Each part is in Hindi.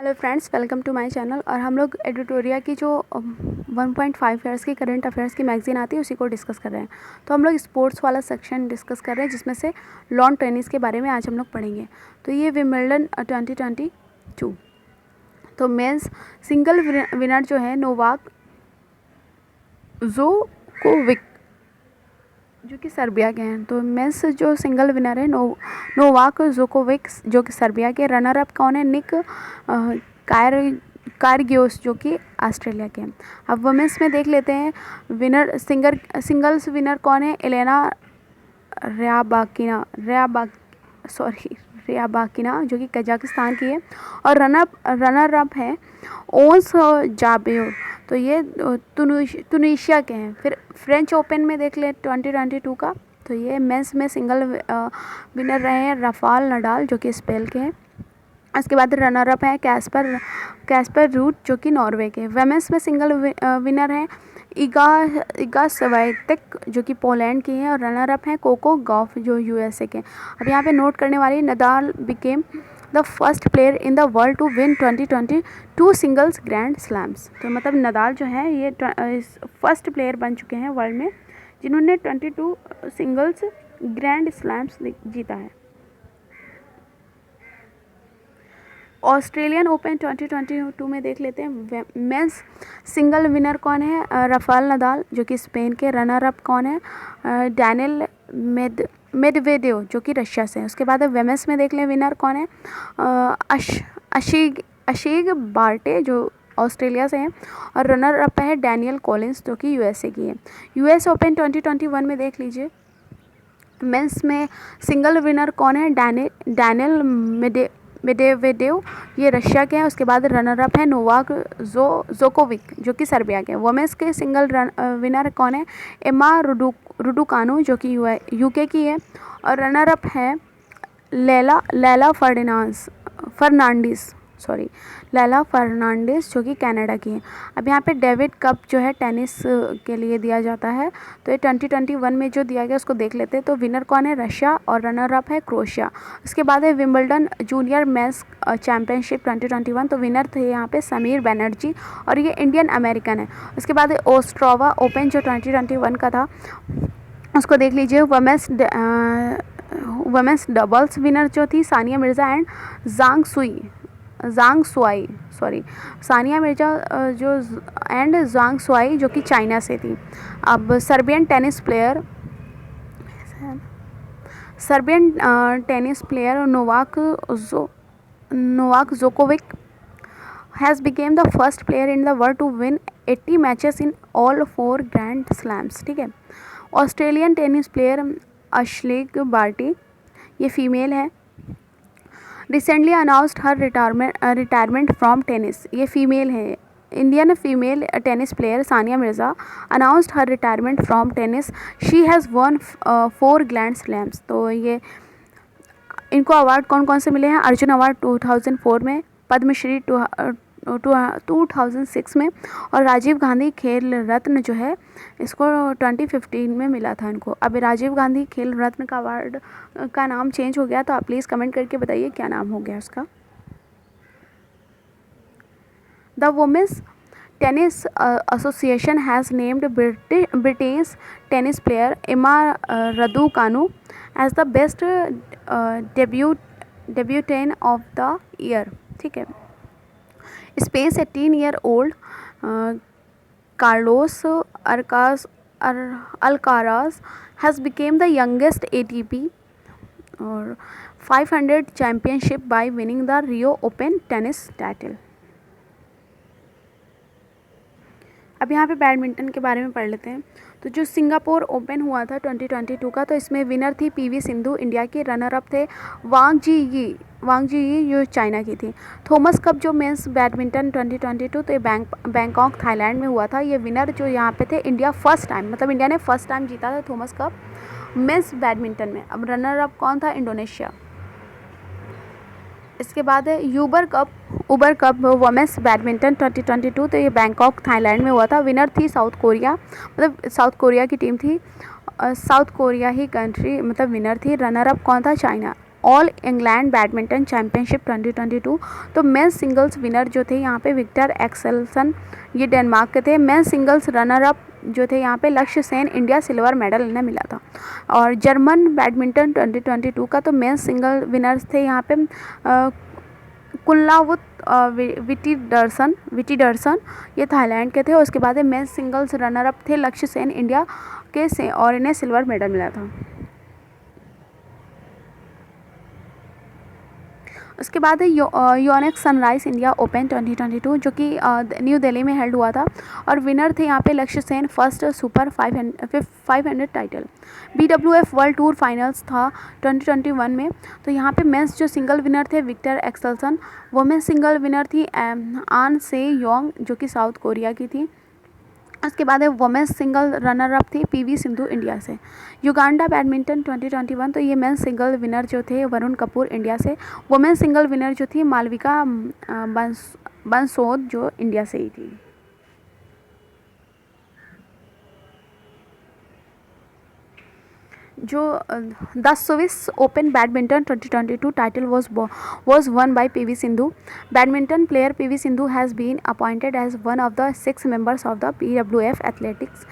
Hello friends, welcome to my channel. और हम लोग एडिटोरिया की जो 1.5 ईयर्स की करंट अफेयर्स की मैगजीन आती है उसी को डिस्कस कर रहे हैं। तो हम लोग स्पोर्ट्स वाला सेक्शन डिस्कस कर रहे हैं जिसमें से लॉन टेनिस के बारे में आज हम लोग पढ़ेंगे। तो ये विंबलडन 2022। तो मेंस सिंगल विनर जो है नोवाक जोकोविक जो कि सर्बिया के हैं। तो मेंस जो सिंगल विनर है नोवाक जोकोविक जो कि सर्बिया के। रनर अप कौन है? निक कारगियोस जो कि ऑस्ट्रेलिया के हैं। अब वुमेंस में देख लेते हैं विनर सिंगल्स विनर कौन है? एलेना रयाबाकिना जो कि कजाकिस्तान की है। और रनर अप है ओंस जाबेर, तो ये तुनिशिया के हैं। फिर फ्रेंच ओपन में देख ले 2022 का। तो ये मेंस में सिंगल विनर रहे हैं राफेल नडाल जो कि स्पेन के हैं। उसके बाद रनर अप है कैस्पर रूट जो कि नॉर्वे के। वुमेन्स में सिंगल विनर है इगा स्वाइटेक जो कि पोलैंड की है। और रनर अप है कोको गॉफ जो यूएसए के। अब यहाँ पे नोट करने वाली Nadal became the first player in the world to win 2022 singles grand slams. तो मतलब नडाल जो है ये फर्स्ट प्लेयर बन चुके हैं वर्ल्ड में जिन्होंने 22 सिंगल्स ग्रैंड स्लैम्स जीता है। ऑस्ट्रेलियन ओपन 2022 में देख लेते हैं मेंस सिंगल विनर कौन है? राफेल नडाल जो कि स्पेन के। रनर अप कौन है? डैनियल मेडवेडेव जो कि रशिया से है। उसके बाद वुमेन्स में देख लें विनर कौन है? अशीग बार्टे जो ऑस्ट्रेलिया से हैं। और रनर अप है डैनियल कॉलिंस जो कि यूएसए की है। यूएस ओपन 2021 में देख लीजिए मेंस में सिंगल विनर कौन है? डैनियल मेडवेडेव ये रशिया के हैं। उसके बाद रनर अप है नोवाक जोकोविक जो कि सर्बिया के हैं। वुमेन्स के सिंगल विनर कौन है? एमा रुडुकानु जो कि यूके की है। और रनर अप है लैला फर्नांडिस जो कि कनाडा की है। अब यहाँ पे डेविड कप जो है टेनिस के लिए दिया जाता है। तो ये 2021 में जो दिया गया उसको देख लेते हैं। तो विनर कौन है? रशिया। और रनर अप है क्रोएशिया। उसके बाद है विंबलडन जूनियर मेंस चैम्पियनशिप 2021। तो विनर थे यहाँ पे समीर बनर्जी और ये इंडियन अमेरिकन है। उसके बाद है ओस्ट्रोवा ओपन जो 2021 का था उसको देख लीजिए। वुमेन्स डबल्स विनर जो थी सानिया मिर्ज़ा एंड सानिया मिर्ज़ा ज़ांग सुआई जो कि चाइना से थी। अब Serbian tennis player Novak Djokovic has became the first player in the world to win 80 matches in all 4 grand slams. ठीक है। ऑस्ट्रेलियन टेनिस प्लेयर अश्लीग बार्टी ये फीमेल है। Recently announced her retirement from tennis ये फीमेल है। Indian female tennis player Sania Mirza announced her retirement from tennis. She has one 4 grand slams. तो ये इनको अवार्ड कौन कौन से मिले हैं? अर्जुन अवार्ड 2004 में, पद्मश्री 2006 में, और राजीव गांधी खेल रत्न जो है इसको 2015 में मिला था इनको। अब राजीव गांधी खेल रत्न का अवार्ड का नाम चेंज हो गया। तो आप प्लीज़ कमेंट करके बताइए क्या नाम हो गया उसका। The women's tennis association has named British tennis player Emma Raducanu as the best debutante of the year. ठीक है। Space 18-year-old Carlos Alcaraz has become the youngest ATP or 500 championship by winning the Rio Open tennis title। अब यहाँ पे बैडमिंटन के बारे में पढ़ लेते हैं। तो जो सिंगापुर ओपन हुआ था 2022 का, तो इसमें विनर थी पीवी सिंधु इंडिया की। रनर अप थे वांग जी यी जो चाइना की थी। थॉमस कप जो मेंस बैडमिंटन 2022 तो ये बैंकॉक थाईलैंड में हुआ था। ये विनर जो यहाँ पे थे इंडिया फर्स्ट टाइम, मतलब इंडिया ने फर्स्ट टाइम जीता था थॉमस कप मेंस बैडमिंटन में। अब रनर अप कौन था? इंडोनेशिया। इसके बाद है उबर कप वुमेन्स बैडमिंटन 2022। तो ये बैंकॉक थाईलैंड में हुआ था। विनर थी साउथ कोरिया, मतलब साउथ कोरिया की टीम थी। साउथ कोरिया ही कंट्री मतलब विनर थी। रनर अप कौन था? China. All England badminton championship 2022। तो मेंस सिंगल्स विनर जो थे यहाँ पे विक्टर एक्सेल्सन, ये डेनमार्क के थे। मेंस सिंगल्स रनर अप जो थे यहाँ पे Lakshya Sen, India silver medal इन्हें मिला था। और जर्मन बैडमिंटन 2022 का तो मेंस सिंगल विनर्स थे यहाँ पे कुल्लावुत विटिडर्सन, ये थाईलैंड के थे। और उसके बाद मेंस सिंगल्स रनर अप थे लक्ष्य सेन, इंडिया के से, और इन्हें सिल्वर मेडल मिला था। उसके बाद है योनेक्स सनराइज इंडिया ओपन 2022 जो कि न्यू दिल्ली में हेल्ड हुआ था। और विनर थे यहाँ पे Lakshya Sen, first super 500 title. BWF world tour finals था 2021 में। तो यहाँ पे मेंस जो सिंगल विनर थे Viktor Axelsen, women's single winner थी आन से योंग जो कि साउथ कोरिया की थी। उसके बाद है वुमेन्स सिंगल रनर अप थी PV सिंधु इंडिया से। युगांडा बैडमिंटन 2021, तो ये मेंस सिंगल विनर जो थे वरुण कपूर इंडिया से। वुमेन्स सिंगल विनर जो थी मालविका बंसोद जो इंडिया से ही थी। जो the Swiss open badminton 2022 title was won by PV Sindhu. Badminton player PV Sindhu has been appointed as one of the 6 members of the BWF Athletes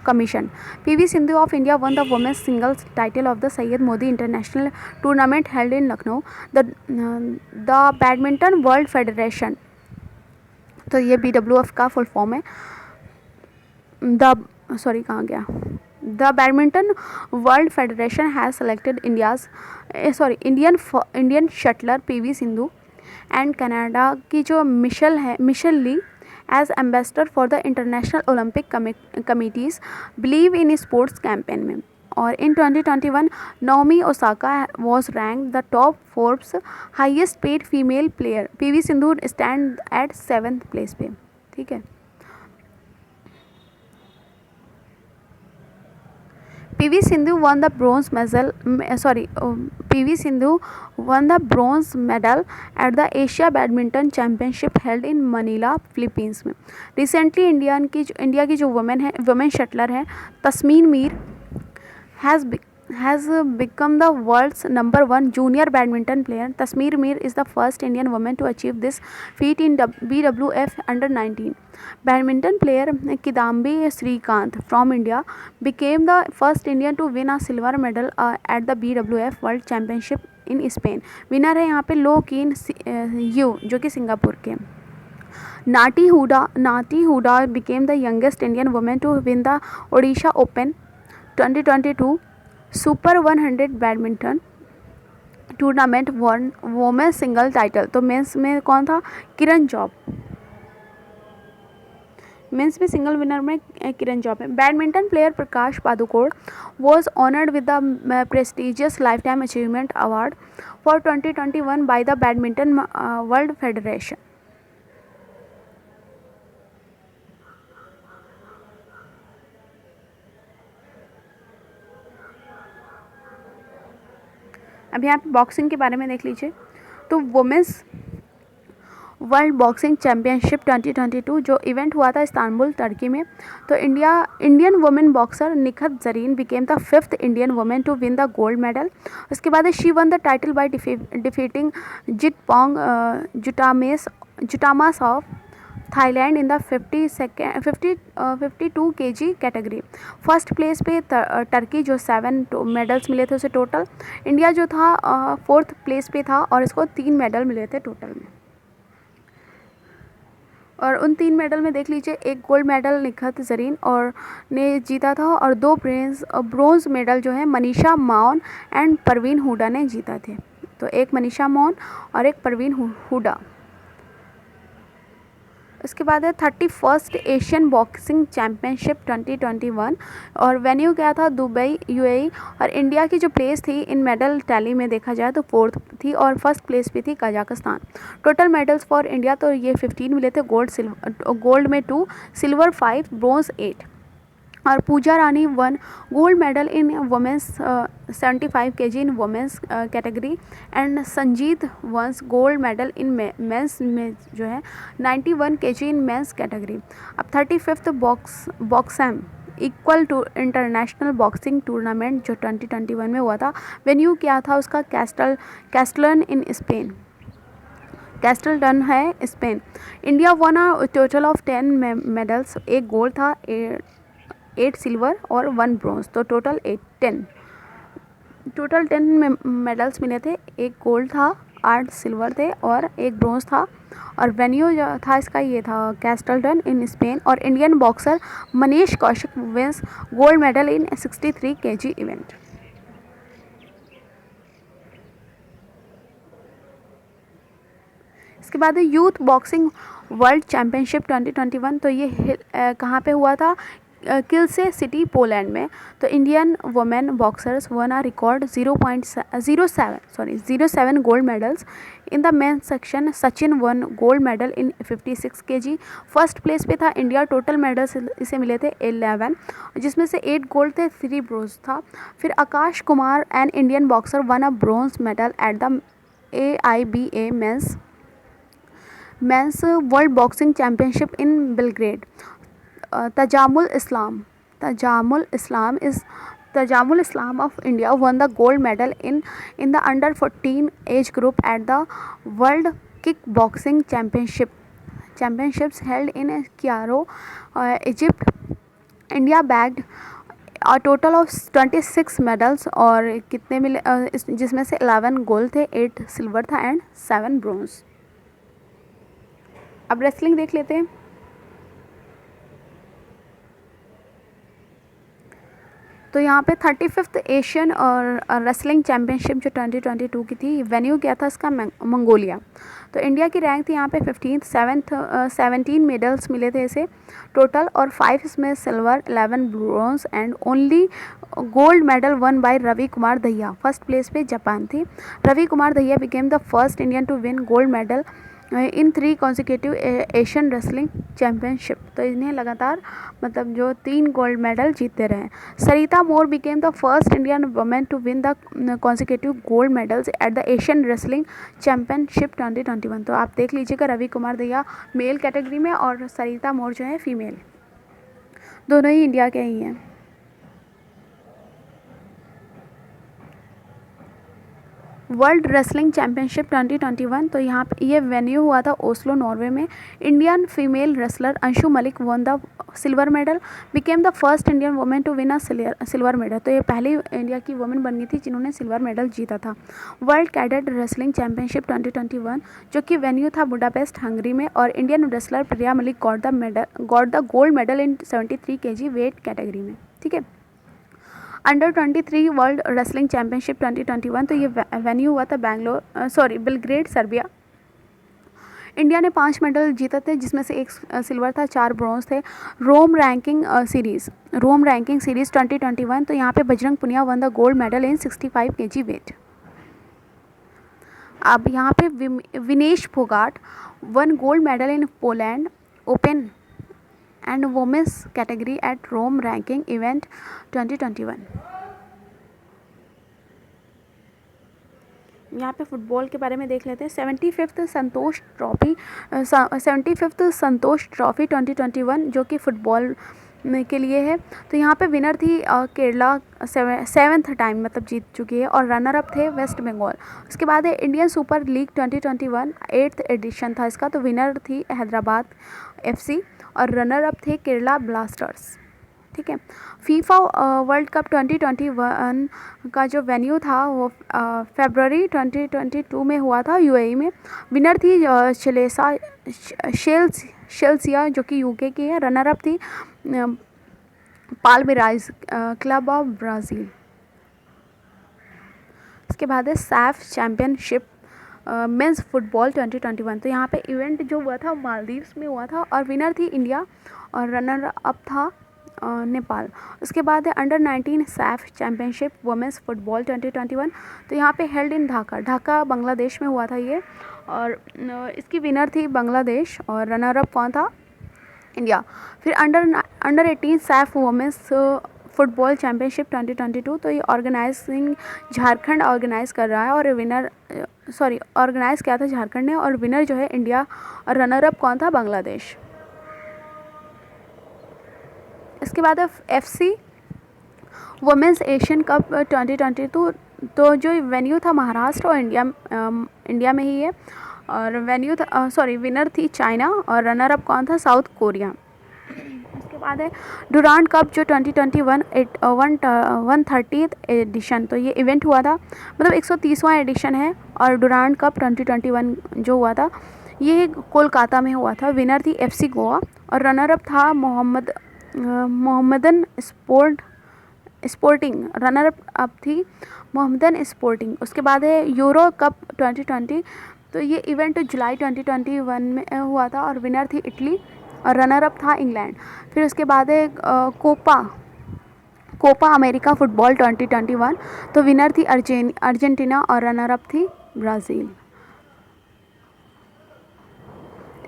Commission. PV Sindhu of India won the women's singles title of the Syed Modi International Tournament held in Lucknow. The Badminton World Federation, तो ये BWF का फुल फॉर्म है। The Badminton World Federation has selected Indian shuttler PV Sindhu and Canada की जो Michelle Li as ambassador for the international Olympic committee's believe in sports campaign में। और in 2021 Naomi Osaka was rank the top Forbes highest paid female player. PV Sindhu stand at 7th place पे। ठीक है, PV Sindhu won the bronze medal at the Asia Badminton Championship held in Manila, Philippines में। रिसेंटली इंडिया की जो वुमेन शटलर है Tasmeen Mir has become the world's number 1 junior badminton player. Tasmeer Mir is the first Indian woman to achieve this feat in BWF Under-19. Badminton player Kidambi Srikanth from India became the first Indian to win a silver medal at the BWF World Championship in Spain. Winner है यहाँ पे लो कीन यू जो कि सिंगापुर के। नाटी Hooda became the youngest Indian woman to win the Odisha Open 2022 super 100 badminton tournament won women's single title. तो मेंस में कौन था? किरण जॉब। मेंस में सिंगल विनर में किरण जॉब है। Badminton player Prakash Padukone was honoured with the prestigious lifetime achievement award for 2021 by the badminton world federation. अब यहाँ पे बॉक्सिंग के बारे में देख लीजिए। तो वुमेंस वर्ल्ड बॉक्सिंग चैम्पियनशिप 2022 जो इवेंट हुआ था इस्तांबुल टर्की में। तो Indian women boxer Nikhat Zareen became the 5th Indian women to win the gold medal. उसके बाद she won the title by defeating Jitpong Jutamas of Thailand in the 52 kg category. First place पे टर्की जो 7 मेडल्स मिले थे उसे टोटल। इंडिया जो था 4th प्लेस पे था और इसको 3 मेडल मिले थे टोटल में। और उन 3 मेडल में देख लीजिए, एक गोल्ड मेडल निखत जरीन और ने जीता था और 2 ब्रोंज मेडल जो है मनीषा मौन एंड परवीन हुडा ने जीता थे। तो एक मनीषा मौन और एक परवीन हुडा। उसके बाद है 31st एशियन बॉक्सिंग चैम्पियनशिप 2021 और वेन्यू क्या था? Dubai UAE। और इंडिया की जो प्लेस थी इन मेडल टैली में देखा जाए तो 4th थी और फर्स्ट प्लेस पे थी Kazakhstan. Total medals for India तो ये 15 मिले थे, गोल्ड में 2, सिल्वर 5, ब्रोंज 8। और Puja Rani won gold medal in women's 75 kg in women's category and Sanjeet wins gold medal in men's में जो है 91 kg इन मेंस कैटेगरी। अब 35th Boxam equal to international boxing tournament जो 2021 में हुआ था। वेन्यू क्या था उसका? कैस्टलन इन स्पेन, कैस्टलटन है Spain. India one a total of 10 medals, एक गोल्ड था, 8 सिल्वर और 1 ब्रॉन्ज, तो टोटल 10 मेडल्स मिले थे। एक गोल्ड था, 8 सिल्वर थे और एक ब्रॉन्ज था। और वेन्यू जो था इसका ये था कैस्टलटन इन स्पेन। और Indian boxer Manish Kaushik wins gold medal in 63 kg event. इसके बाद यूथ बॉक्सिंग वर्ल्ड चैम्पियनशिप 2021, तो ये कहाँ पे हुआ था? किल्से सिटी, पोलैंड में। तो Indian women boxers won a record 0.07 gold medals in the main section. Sachin won gold medal in 56 kg। First place पे था इंडिया, टोटल मेडल्स इसे मिले थे 11, जिसमें से 8 गोल्ड थे, 3 ब्रोंज था। फिर Akash Kumar an Indian boxer won a bronze medal at the AIBA men's world boxing championship in Belgrade. Tajamul Islam of India won the gold medal in the under 14 age group at the World Kickboxing Championships held in Cairo, Egypt. India bagged a total of 26 medals और कितने मिले, जिसमें से 11 गोल्ड थे, 8 सिल्वर था एंड 7 ब्रोंज। अब रेसलिंग देख लेते हैं। तो यहाँ पे 35th एशियन और रेसलिंग चैम्पियनशिप जो 2022 की थी, वेन्यू क्या था इसका? मंगोलिया। तो इंडिया की रैंक थी यहाँ पे 15th, 17 मेडल्स मिले थे इसे टोटल, और 5 इसमें silver, 11 bronze and only gold medal won by Ravi Kumar Dahiya. First place पे जापान थी। Ravi Kumar Dahiya became the first Indian to win gold medal in 3 consecutive Asian wrestling championship. तो इन्हें लगातार मतलब जो 3 गोल्ड मेडल जीतते रहे। Sarita Mor became the first Indian women to win the consecutive gold medals at the Asian wrestling championship 2021। तो आप देख लीजिएगा, रवि कुमार दहिया मेल कैटेगरी में और सरिता मोर जो है फीमेल, दोनों ही इंडिया के ही हैं। वर्ल्ड रेसलिंग चैम्पियनशिप 2021, तो यहाँ पे ये वेन्यू हुआ था ओस्लो, नॉर्वे में। Indian female wrestler Anshu Malik won the silver medal, became the first Indian women to win a silver medal. तो ये पहली इंडिया की वुमेन बन गई थी जिन्होंने सिल्वर मेडल जीता था। वर्ल्ड कैडेट रेसलिंग चैम्पियनशिप 2021 जो कि वेन्यू था बुडापेस्ट, हंगरी में, और Indian wrestler Priya Malik got the gold medal in 73 kg weight category में। ठीक है। अंडर 23 वर्ल्ड रेसलिंग चैम्पियनशिप 2021, तो ये वेन्यू हुआ था बेलग्रेड, सर्बिया। इंडिया ने 5 मेडल जीते थे, जिसमें से 1 सिल्वर था, 4 ब्रॉन्ज थे। रोम रैंकिंग सीरीज 2021, तो यहाँ पे Bajrang Punia won the gold medal in 65 kg weight. अब यहाँ पे Vinesh Phogat won gold medal in Poland open and women's category at Rome ranking event 2021। यहाँ पे फुटबॉल के बारे में देख लेते हैं। 75th संतोष ट्रॉफी 2021 जो कि फुटबॉल के लिए है। तो यहाँ पे विनर थी केरला, 7th टाइम मतलब जीत चुकी है, और रनर अप थे वेस्ट बंगाल। उसके बाद है Indian super league 2021, 8th addition था इसका। तो विनर थी हैदराबाद FC और रनर अप थे केरला ब्लास्टर्स। ठीक है। फीफा वर्ल्ड कप 2021 का जो वेन्यू था वो फरवरी 2022 में हुआ था UAE में। विनर थी शेल्सिया जो कि UK की है। रनर अप थी पाल्मेराइज क्लब ऑफ ब्राज़ील। इसके बाद है सैफ चैम्पियनशिप मेंस फुटबॉल 2021। तो यहाँ पे इवेंट जो हुआ था मालदीव्स में हुआ था और विनर थी इंडिया और रनर अप था नेपाल। उसके बाद है under 19 SAFF championship women's football 2021। तो यहाँ पे हेल्ड इन ढाका बांग्लादेश में हुआ था ये, और इसकी विनर थी बांग्लादेश और रनर अप कौन था? इंडिया। फिर under 18 SAFF women's football championship 2022। तो ये झारखंड ऑर्गेनाइज कर रहा है और विनर ऑर्गेनाइज किया था झारखंड ने, और विनर जो है इंडिया और रनर अप कौन था? बांग्लादेश। इसके बाद है FC वुमेंस एशियन कप 2022। तो जो वेन्यू था महाराष्ट्र और इंडिया में ही है, और वेन्यू था विनर थी चाइना और रनर अप कौन था, साउथ कोरिया। उसके बाद है डुरांड कप जो 2021 130th एडिशन, तो ये इवेंट हुआ था, मतलब 130वां एडिशन है। और डुरांड कप 2021 जो हुआ था ये कोलकाता में हुआ था। विनर थी FC गोवा और रनर अप था मोहम्मदन स्पोर्टिंग, रनर अप थी मोहम्मदन स्पोर्टिंग। उसके बाद है यूरो कप 2020, तो ये इवेंट जुलाई 2021 में हुआ था और विनर थी इटली और रनर अप था इंग्लैंड। फिर उसके बाद है कोपा अमेरिका फुटबॉल 2021, तो विनर थी अर्जेंटीना और रनर अप थी ब्राज़ील।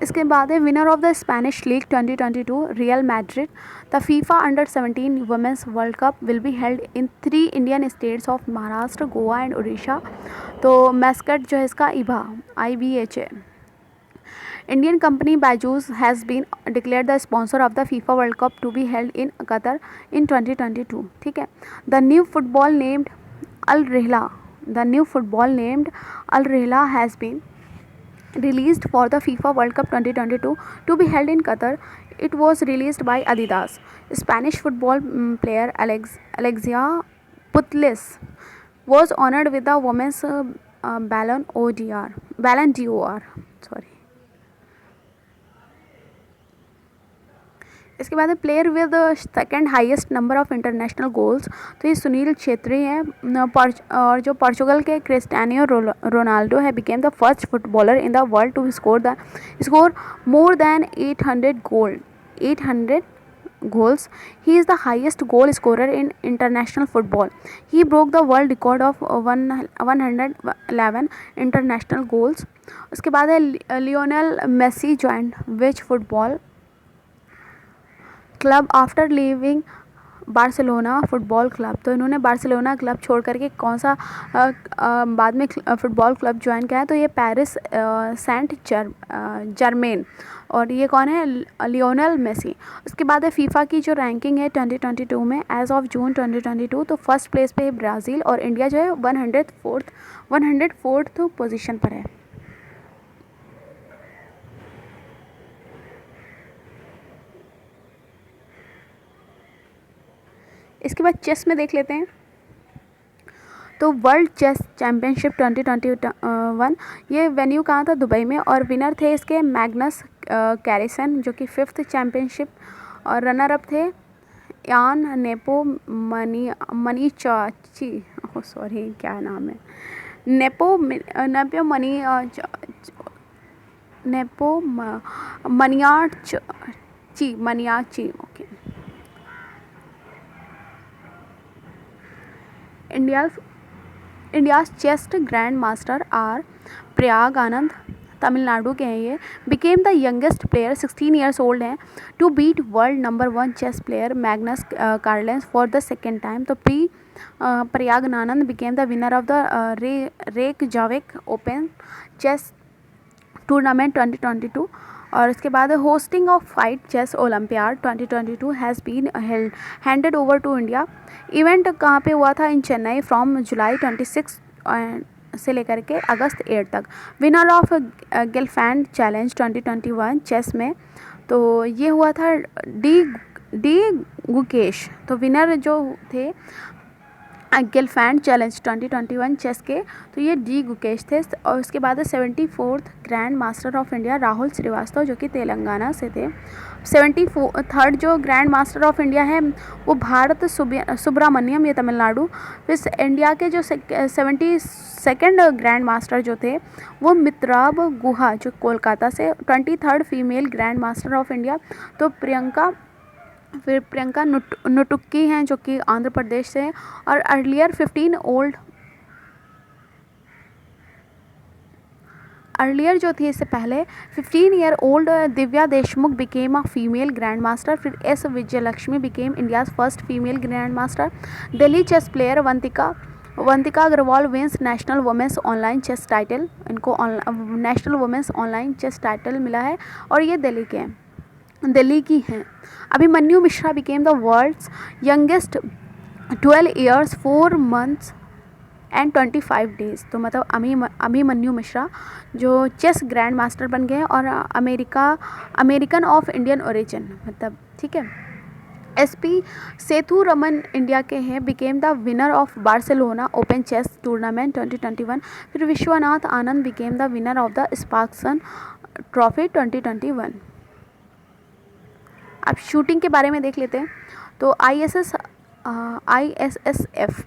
इसके बाद है winner of the Spanish league 2022 Real Madrid. The FIFA अंडर-17 women's world cup will be held in 3 Indian states of Maharashtra, Goa and Odisha. तो मैस्कट जो है इसका IBH है। Indian company Byju's has been declared the sponsor of the FIFA world cup to be held in Qatar in 2022। ठीक है। The new football named Al Rihla has been released for the FIFA World Cup 2022 to be held in Qatar. It was released by Adidas. Spanish football player Alexia Putellas was honored with the Women's Ballon d'Or. Sorry. इसके बाद player with second highest number of international goals, तो ये सुनील छेत्री हैं। और जो पोर्चुगल के क्रिस्टियानो रोनाल्डो है became the first footballer in the world to score more than 800 goals. He is the highest goal scorer in international football. He broke the world record of 111 international goals. उसके बाद है Lionel Messi joined which football club after leaving Barcelona football club. तो इन्होंने बार्सिलोना क्लब छोड़ करके कौन सा बाद में फुटबॉल क्लब ज्वाइन किया है, तो ये पेरिस सेंट जर्मेन, और ये कौन है, लियोनेल मेसी। उसके बाद है फीफा की जो रैंकिंग है 2022 में एज ऑफ जून 2022, तो फर्स्ट प्लेस पे है ब्राज़ील और इंडिया जो है 104th पोजीशन पर है। इसके बाद चेस में देख लेते हैं। तो वर्ल्ड चेस चैम्पियनशिप 2021 ये वेन्यू कहाँ था, दुबई में, और विनर थे इसके मैग्नस कैरिसन जो कि 5th चैम्पियनशिप, और रनर अप थे Ian Nepomniachtchi. Okay. India's chess grand master R Praggnanandhaa, Tamil Nadu के हैं ये, became the youngest player 16 years old हैं to beat world number 1 chess player Magnus Carlsen for the second time. तो Praggnanandhaa became the winner of the Reykjavik open chess tournament 2022। और उसके बाद hosting of fight chess olympiad 2022 has been handed over to India. Event कहाँ पे हुआ था, इन चेन्नई, फ्रॉम जुलाई 26 से लेकर के अगस्त 8 तक। विनर ऑफ गिलफैंड चैलेंज 2021 चेस में, तो ये हुआ था डी गुकेश। तो विनर जो थे गिलफैंड चैलेंज 2021 चेस के, तो ये डी गुकेश थे। और उसके बाद 74th grandmaster of India Rahul Srivastava जो कि तेलंगाना से थे। 73rd जो ग्रैंड मास्टर ऑफ इंडिया है वो भारत सुब्रमण्यम, ये तमिलनाडु। फिर इंडिया के जो 72nd ग्रैंड मास्टर जो थे वो मित्राब गुहा जो कोलकाता से। 23rd female grand master of India तो प्रियंका नुटुक्की हैं जो कि आंध्र प्रदेश से हैं। और अर्लियर 15 जो थी इससे पहले 15 year old Divya Deshmukh became a female grand master. फिर S Vijayalakshmi became India's first female grand master. Delhi chess player Vantika Agrawal wins national women's online chess title. इनको national women's online chess title मिला है और ये दिल्ली के हैं। दिल्ली की हैं। Abhimanyu Mishra became the world's youngest 12 years 4 months and 25 days. तो मतलब अभिमन्यु मिश्रा जो चेस ग्रैंड मास्टर बन गए और अमेरिकन ऑफ इंडियन ओरिजिन, मतलब ठीक है। एसपी सेतु रमन इंडिया के हैं, became the winner of Barcelona open chess tournament 2021। फिर Viswanathan Anand became the winner of the Sparkassen trophy 2021। अब शूटिंग के बारे में देख लेते हैं। तो ISSF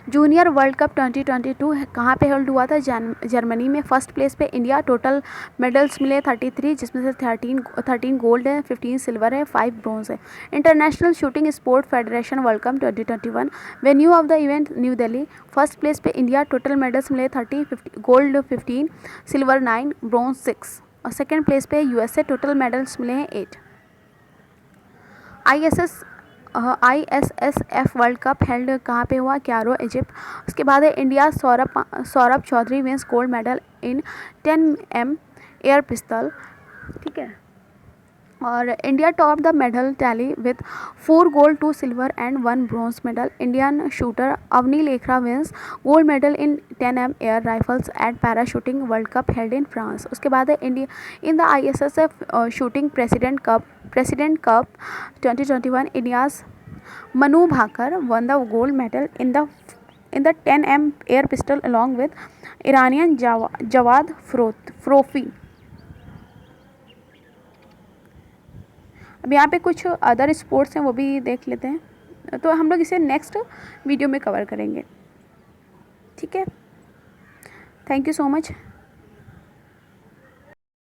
जूनियर वर्ल्ड कप 2022 कहाँ पे होल्ड हुआ था? जर्मनी में। फर्स्ट प्लेस पे इंडिया। टोटल मेडल्स मिले 33, जिसमें से 13 गोल्ड है, 15 सिल्वर है, 5 ब्रॉन्ज है। International shooting sport federation world cup 2021 venue of the event new Delhi. First place पे इंडिया। टोटल मेडल्स मिले 30, गोल्ड 15, सिल्वर 9, ब्रॉन्ज 6। और सेकेंड प्लेस पे USA। टोटल मेडल्स मिले हैं 8। ISSF वर्ल्ड कप हेल्ड कहाँ पे हुआ? Cairo, Egypt. उसके बाद है India Saurabh Chaudhary wins gold medal in 10M air pistol, ठीक है। और India top the medal tally with 4 gold 2 silver and 1 bronze medal. Indian shooter Avani Lekhara wins gold medal in 10M air rifles at para shooting world cup held in France. उसके बाद है India in the ISSF shooting president cup 2021 India's Manu Bhaker won the gold medal in the 10M air pistol along with Iranian Javad Foroughi. अब यहाँ पे कुछ अदर स्पोर्ट्स हैं, वो भी देख लेते हैं। तो हम लोग इसे नेक्स्ट वीडियो में कवर करेंगे, ठीक है। Thank you so much.